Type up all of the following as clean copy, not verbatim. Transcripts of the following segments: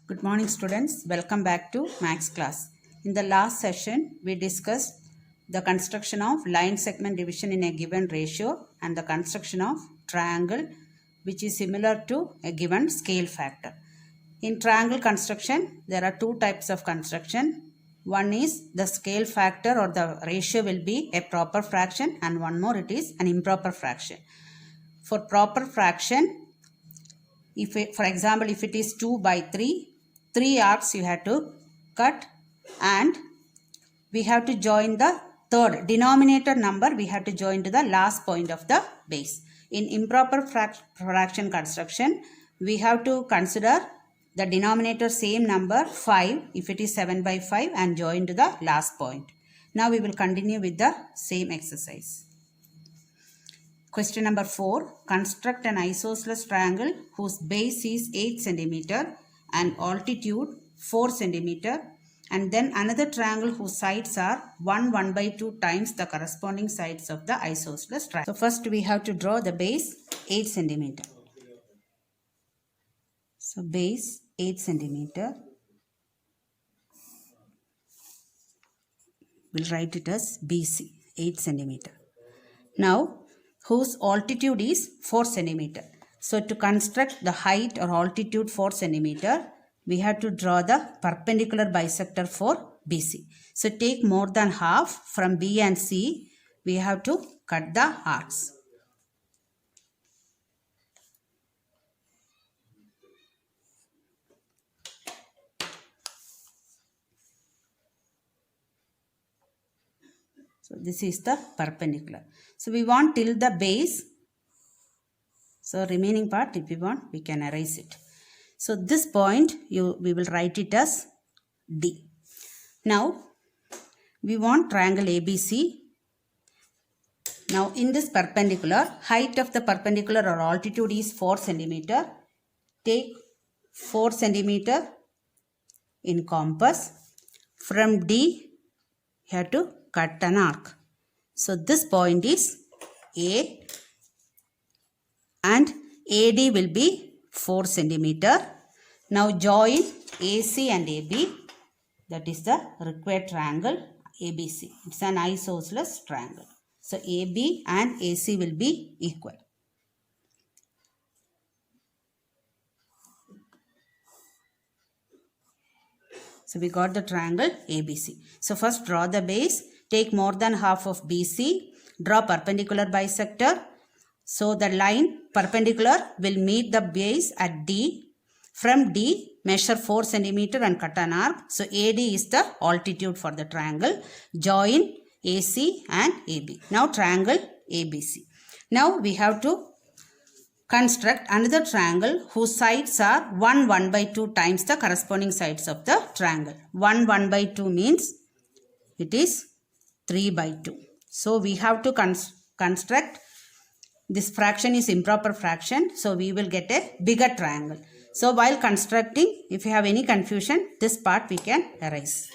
Good morning students, welcome back to Max class. In the last session, we discussed the construction of line segment division in a given ratio and the construction of triangle which is similar to a given scale factor. In triangle construction, there are two types of construction. One is the scale factor or the ratio will be a proper fraction and one more it is an improper fraction. For proper fraction, for example, if it is 2 by 3, 3 arcs you have to cut and we have to join the third denominator number, we have to join to the last point of the base. In improper fraction construction, we have to consider the denominator same number 5 if it is 7 by 5 and join to the last point. Now we will continue with the same exercise. Question number 4. Construct an isosceles triangle whose base is 8 cm and altitude 4 cm and then another triangle whose sides are 1 by 2 times the corresponding sides of the isosceles triangle. So first we have to draw the base 8 cm. So base 8 cm. We'll write it as BC 8 cm. Now whose altitude is 4 cm. So to construct the height or altitude 4 cm, we have to draw the perpendicular bisector for BC. So take more than half from B and C, we have to cut the arcs. So this is the perpendicular. So we want till the base. So remaining part if we want we can erase it. So this point we will write it as D. Now we want triangle ABC. Now in this perpendicular, height of the perpendicular or altitude is 4 cm. Take 4 cm in compass. From D you have to cut an arc. So this point is A and AD will be 4 cm. Now join AC and AB. That is the required triangle ABC. It's an isosceles triangle. So AB and AC will be equal. So we got the triangle ABC. So first draw the base. Take more than half of BC. Draw perpendicular bisector. So the line perpendicular will meet the base at D. From D, measure 4 cm and cut an arc. So AD is the altitude for the triangle. Join AC and AB. Now triangle ABC. Now we have to construct another triangle whose sides are 1 by 2 times the corresponding sides of the triangle. 1 by 2 means it is 3 by 2. So we have to construct. This fraction is improper fraction. So we will get a bigger triangle. So while constructing, if you have any confusion, this part we can erase.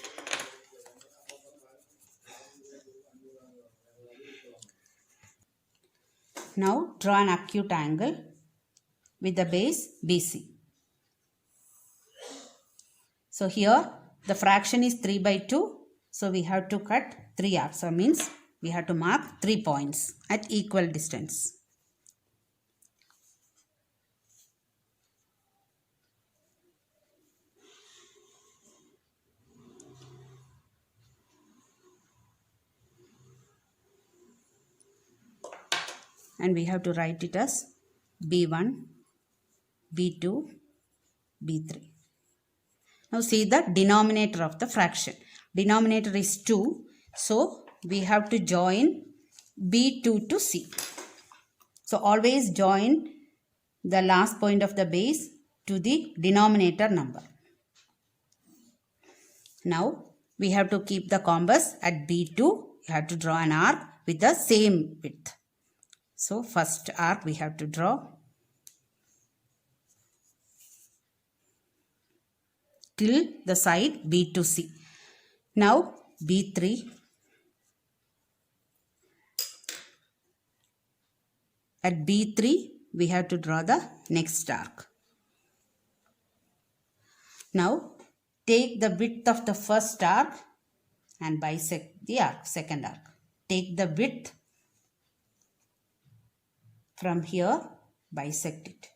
Now draw an acute angle with the base BC. So here the fraction is 3 by 2. So we have to cut 3 arcs. So means we have to mark 3 points at equal distance. And we have to write it as B1, B2, B3. Now see the denominator of the fraction. Denominator is 2. So we have to join B2 to C. So always join the last point of the base to the denominator number. Now we have to keep the compass at B2. You have to draw an arc with the same width. So first arc we have to draw till the side B to C. Now B3. At B3 we have to draw the next arc. Now take the width of the first arc and bisect the arc, second arc. Take the width from here, bisect it.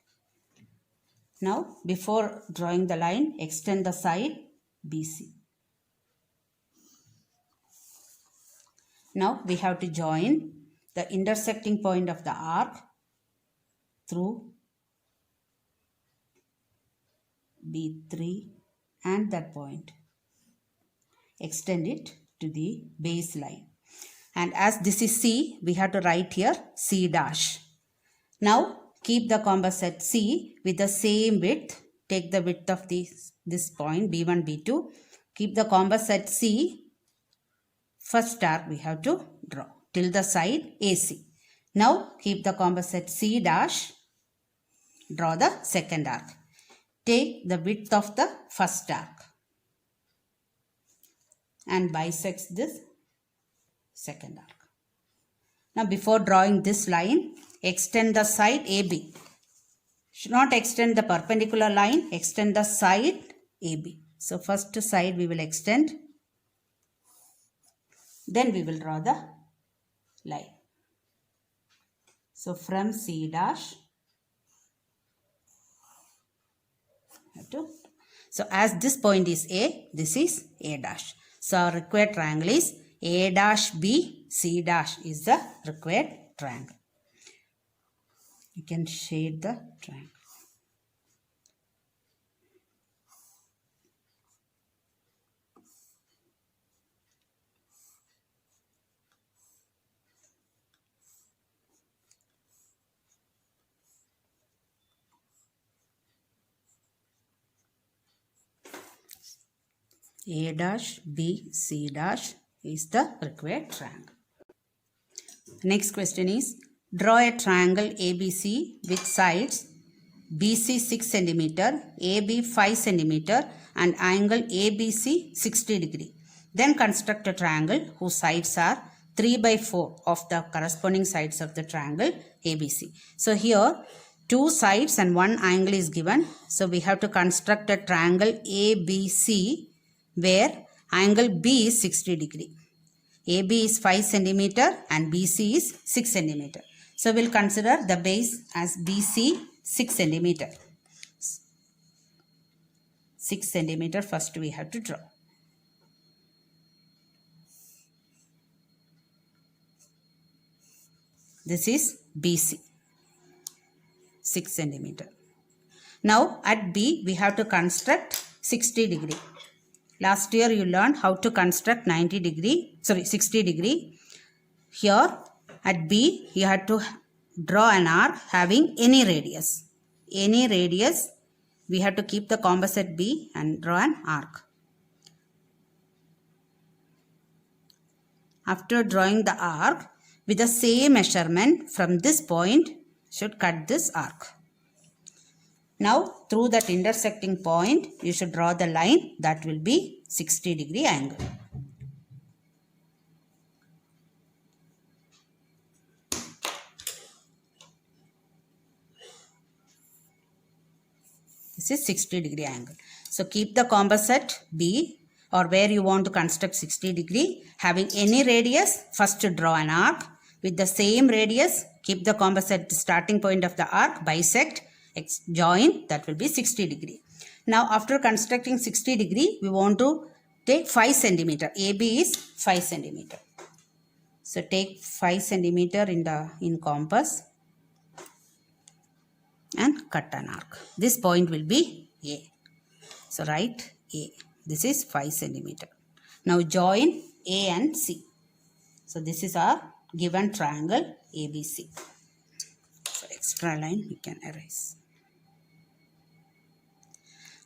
Now before drawing the line, extend the side BC. Now we have to join the intersecting point of the arc through B3 and that point. Extend it to the baseline. And as this is C, we have to write here C dash. Now keep the composite C with the same width. Take the width of this point B1, B2. Keep the composite C. First arc we have to draw till the side AC. Now keep the composite C dash. Draw the second arc. Take the width of the first arc and bisect this second arc. Now before drawing this line, extend the side AB. Should not extend the perpendicular line, extend the side AB. So first side we will extend, then we will draw the line. So from C dash, so as this point is A, this is A dash. So our required triangle is A dash B, C dash is the required triangle. You can shade the triangle. A dash B C dash is the required triangle. Next question is, draw a triangle ABC with sides BC 6 cm, AB 5 cm and angle ABC 60 degree. Then construct a triangle whose sides are 3 by 4 of the corresponding sides of the triangle ABC. So here two sides and one angle is given. So we have to construct a triangle ABC where angle B is 60 degree. AB is 5 cm and BC is 6 cm. So we'll consider the base as BC 6 cm. 6 cm first we have to draw. This is BC 6 cm. Now at B we have to construct 60 degree. Last year you learned how to construct 60 degree. Here at B you had to draw an arc having any radius. Any radius, we have to keep the composite B and draw an arc. After drawing the arc, with the same measurement from this point, should cut this arc. Now through that intersecting point, you should draw the line that will be 60 degree angle. This is 60 degree angle. So keep the composite B or where you want to construct 60 degree. Having any radius, first to draw an arc. With the same radius, keep the composite starting point of the arc, bisect, join, that will be 60 degree. Now after constructing 60 degree, we want to take 5 centimeter. AB is 5 centimeter. So take 5 centimeter in compass and cut an arc. This point will be A. So write A. This is 5 centimeter. Now join A and C. So this is our given triangle ABC. So extra line we can erase.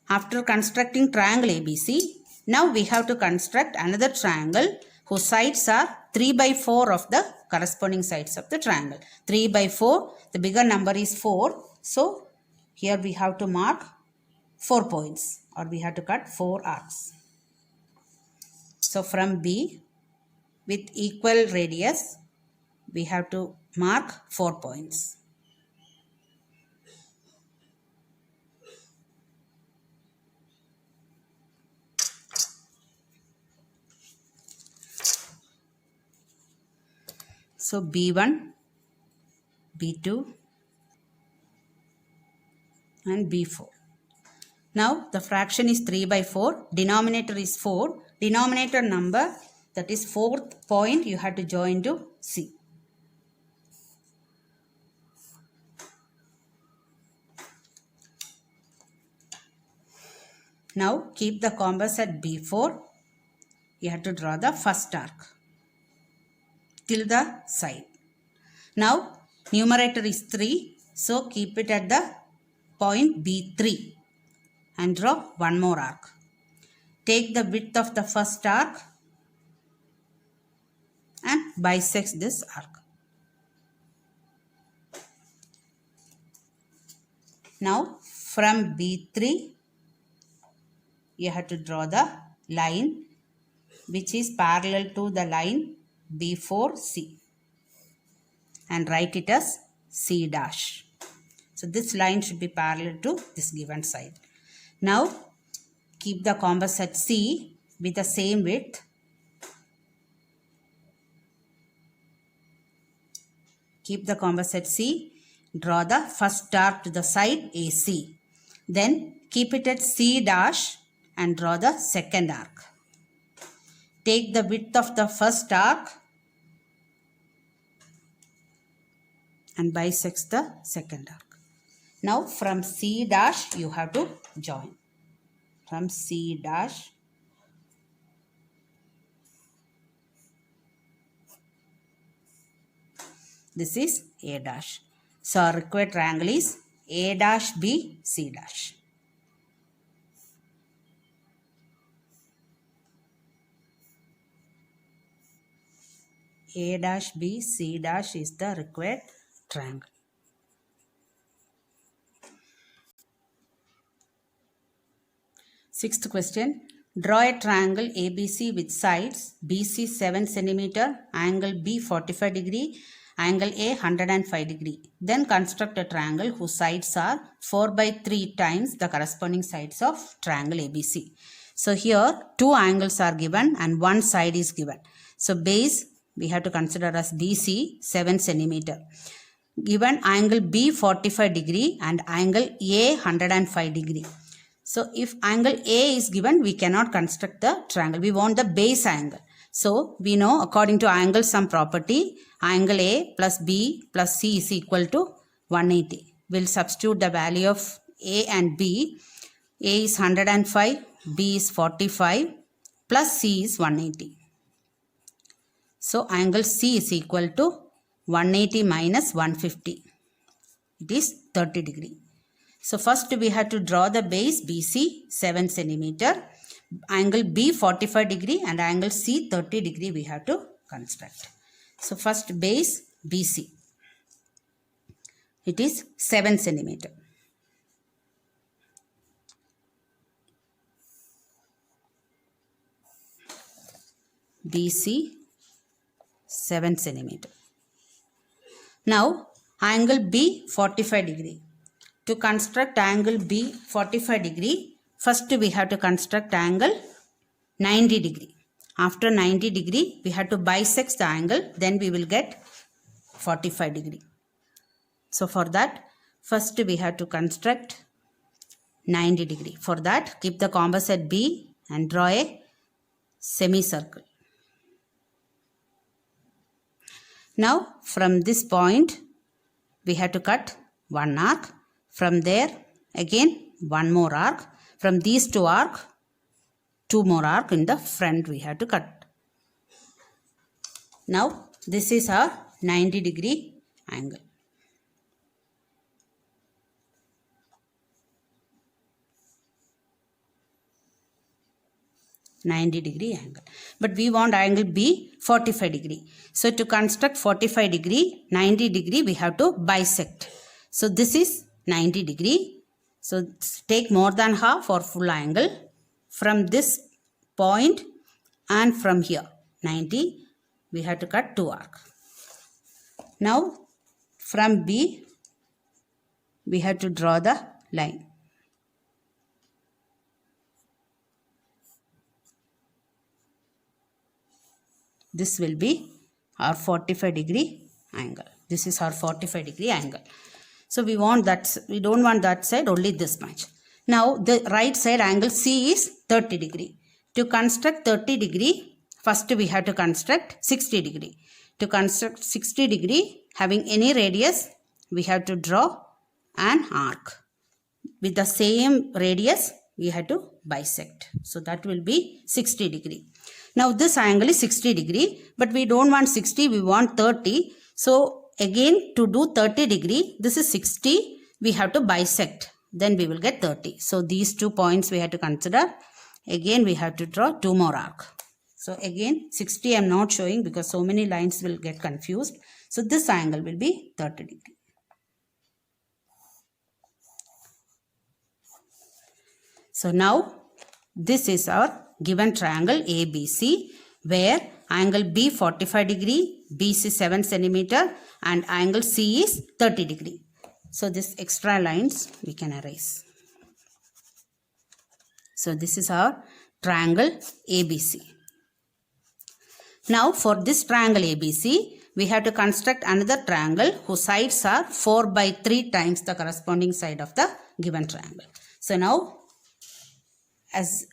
After constructing triangle ABC, now we have to construct another triangle whose sides are 3 by 4 of the corresponding sides of the triangle. 3 by 4, the bigger number is 4. So here we have to mark 4 points or we have to cut 4 arcs. So from B with equal radius, we have to mark 4 points. So B1, B2 and B4. Now the fraction is 3 by 4. Denominator is 4. Denominator number, that is fourth point, you have to join to C. Now keep the compass at B4. You have to draw the first arc till the side. Now numerator is 3. So keep it at the point B3 and draw one more arc. Take the width of the first arc and bisect this arc. Now from B3 you have to draw the line which is parallel to the line B4C and write it as C dash. So this line should be parallel to this given side. Now keep the compass at C with the same width. Keep the compass at C. Draw the first arc to the side AC. Then keep it at C dash and draw the second arc. Take the width of the first arc and bisect the second arc. Now from C dash you have to join. From C dash this is A dash. So our required triangle is A dash B C dash. A dash B C dash is the required triangle. Sixth question. Draw a triangle ABC with sides BC 7 cm, angle B 45 degree, angle A 105 degree. Then construct a triangle whose sides are 4 by 3 times the corresponding sides of triangle ABC. So here two angles are given and one side is given. So base we have to consider as BC 7 cm. Given angle B 45 degree and angle A 105 degree. So if angle A is given, we cannot construct the triangle. We want the base angle. So we know according to angle sum property, angle A plus B plus C is equal to 180. We'll substitute the value of A and B. A is 105, B is 45 plus C is 180. So angle C is equal to 180 minus 150. It is 30 degree. So first we have to draw the base BC 7 cm, angle B 45 degree and angle C 30 degree we have to construct. So first base BC, it is 7 cm. BC 7 cm. Now angle B 45 degree. To construct angle B 45 degree, first we have to construct angle 90 degree. After 90 degree, we have to bisect the angle, then we will get 45 degree. So for that, first we have to construct 90 degree. For that, keep the compass at B and draw a semicircle. Now from this point, we have to cut one arc. From there, again one more arc. From these two arcs, two more arc in the front we have to cut. Now this is our 90 degree angle. But we want angle B 45 degree. So to construct 45 degree, 90 degree we have to bisect. So this is 90 degree. So take more than half or full angle from this point and from here 90 we have to cut two arc. Now from B we have to draw the line. This will be our 45 degree angle. This is our 45 degree angle. So we want that, we don't want that side, only this much. Now the right side angle C is 30 degree. To construct 30 degree, first we have to construct 60 degree. To construct 60 degree, having any radius, we have to draw an arc. With the same radius, we have to bisect. So that will be 60 degree. Now this angle is 60 degree, but we don't want 60, we want 30. So again, to do 30 degree, this is 60, we have to bisect. Then we will get 30. So these 2 points we have to consider. Again, we have to draw 2 more arc. So again, 60 I am not showing because so many lines will get confused. So this angle will be 30 degree. So now, this is our given triangle ABC, where angle B 45 degree, BC 7 centimeter and angle C is 30 degree. So this extra lines we can erase. So this is our triangle ABC. Now for this triangle ABC, we have to construct another triangle whose sides are 4 by 3 times the corresponding side of the given triangle. So now, as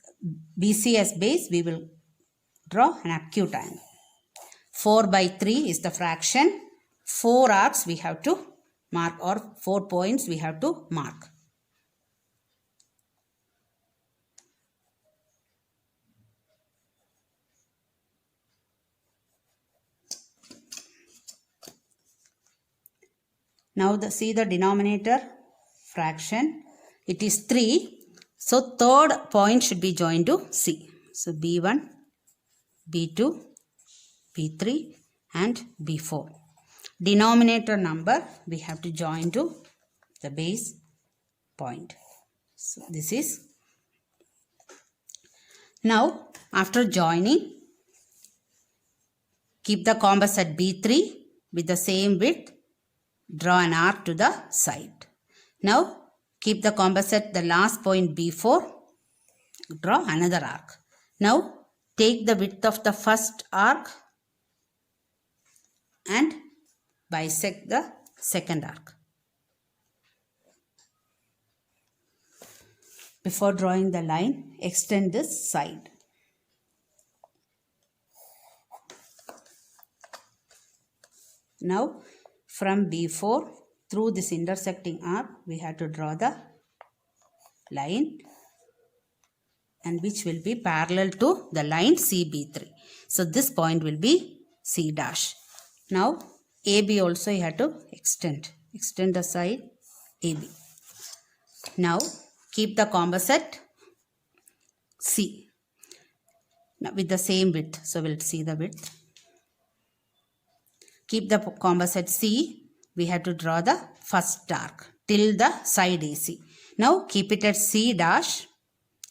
BC as base, we will draw an acute angle. 4 by 3 is the fraction. 4 arcs we have to mark, or 4 points we have to mark. Now see the denominator fraction. It is 3. So third point should be joined to C. So B1, B2, B3 and B4. Denominator number we have to join to the base point. So this is. Now after joining, keep the compass at B3 with the same width. Draw an arc to the side. Now keep the compass at the last point B4. Draw another arc. Now take the width of the first arc and bisect the second arc. Before drawing the line, extend this side. Now from B4 through this intersecting arc, we have to draw the line, and which will be parallel to the line CB3. So this point will be C dash. Now AB also you have to extend the side AB. Now keep the compass at C. Now with the same width, so we'll see the width. Keep the compass at C. We have to draw the first arc till the side AC. Now keep it at C dash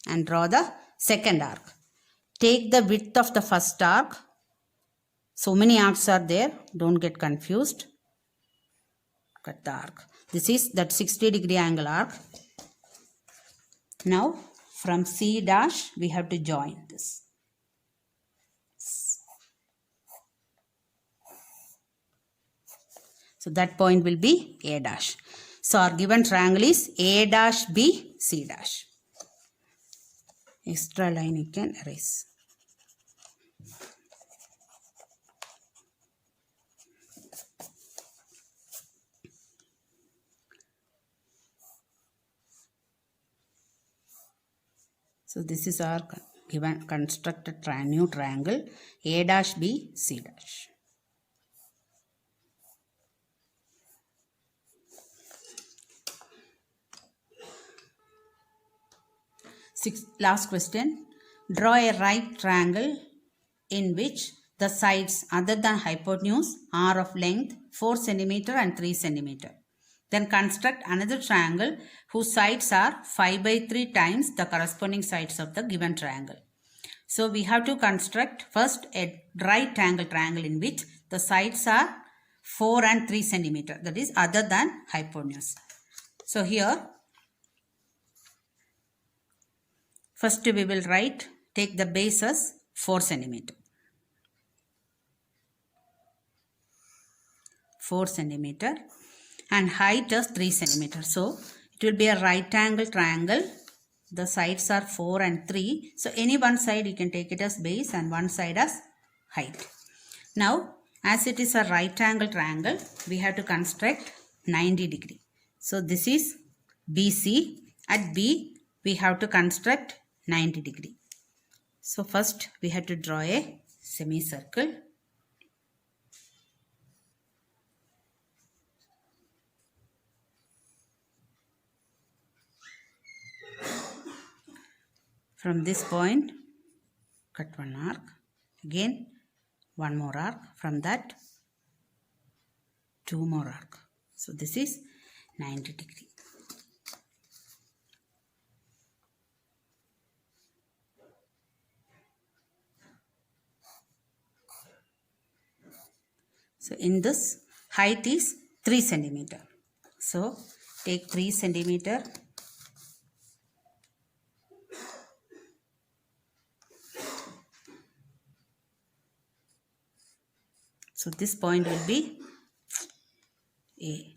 and draw the second arc. Take the width of the first arc. So many arcs are there. Don't get confused. Cut the arc. This is that 60 degree angle arc. Now from C dash we have to join this. So that point will be A dash. So our given triangle is A dash B C dash. Extra line you can erase. So this is our given constructed new triangle A dash B C dash. Last question. Draw a right triangle in which the sides other than hypotenuse are of length 4 cm and 3 cm. Then construct another triangle whose sides are 5 by 3 times the corresponding sides of the given triangle. So we have to construct first a right angle triangle in which the sides are 4 and 3 cm, that is other than hypotenuse. So here first we will take the base as 4 cm. 4 centimeter and height is 3 centimeter. So it will be a right angle triangle. The sides are 4 and 3. So any one side you can take it as base and one side as height. Now as it is a right angle triangle, we have to construct 90 degree. So this is BC. At B we have to construct 90 degree. So first we have to draw a semicircle. From this point, cut one arc. Again, one more arc. From that, two more arc. So this is 90 degree. So in this, height is 3 centimeter. So take 3 centimeter. So this point will be A.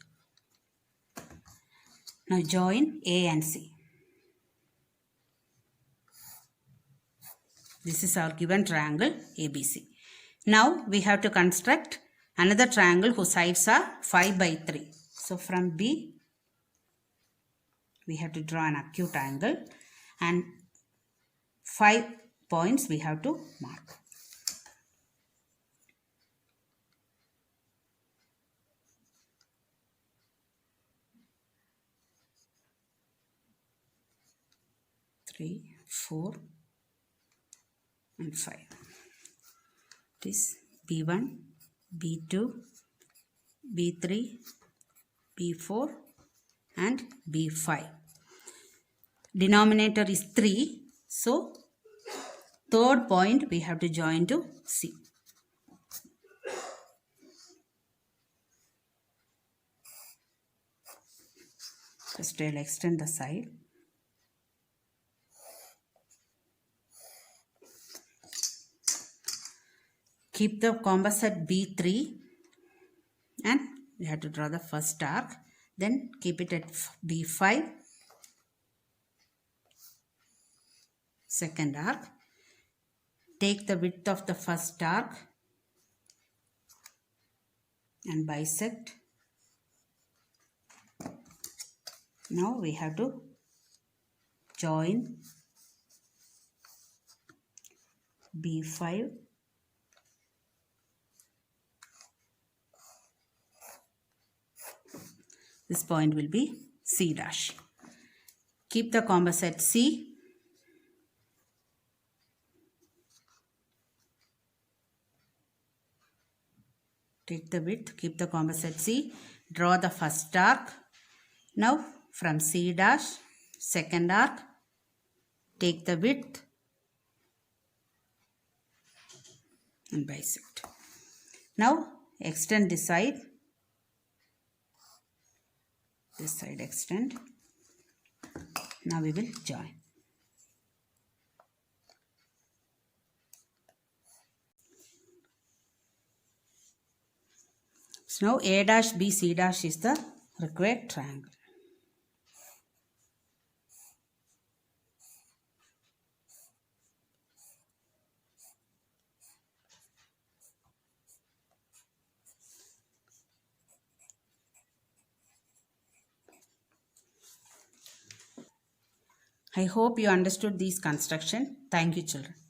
Now join A and C. This is our given triangle ABC. Now we have to construct another triangle whose sides are 5 by 3. So from B, we have to draw an acute angle and 5 points we have to mark. Three, 4 and 5. It is B1, B2, B3, B4 and B5. Denominator is 3. So third point we have to join to C. First I will extend the side. Keep the compass at B3 and we have to draw the first arc. Then keep it at B5. Second arc. Take the width of the first arc and bisect. Now we have to join B5. This point will be C dash. Keep the compass at C. Take the width, keep the compass at C. Draw the first arc. Now from C dash, second arc, take the width and bisect. Now extend this side. This side extend. Now we will join. So now A dash B C dash is the required triangle. I hope you understood this construction. Thank you, children.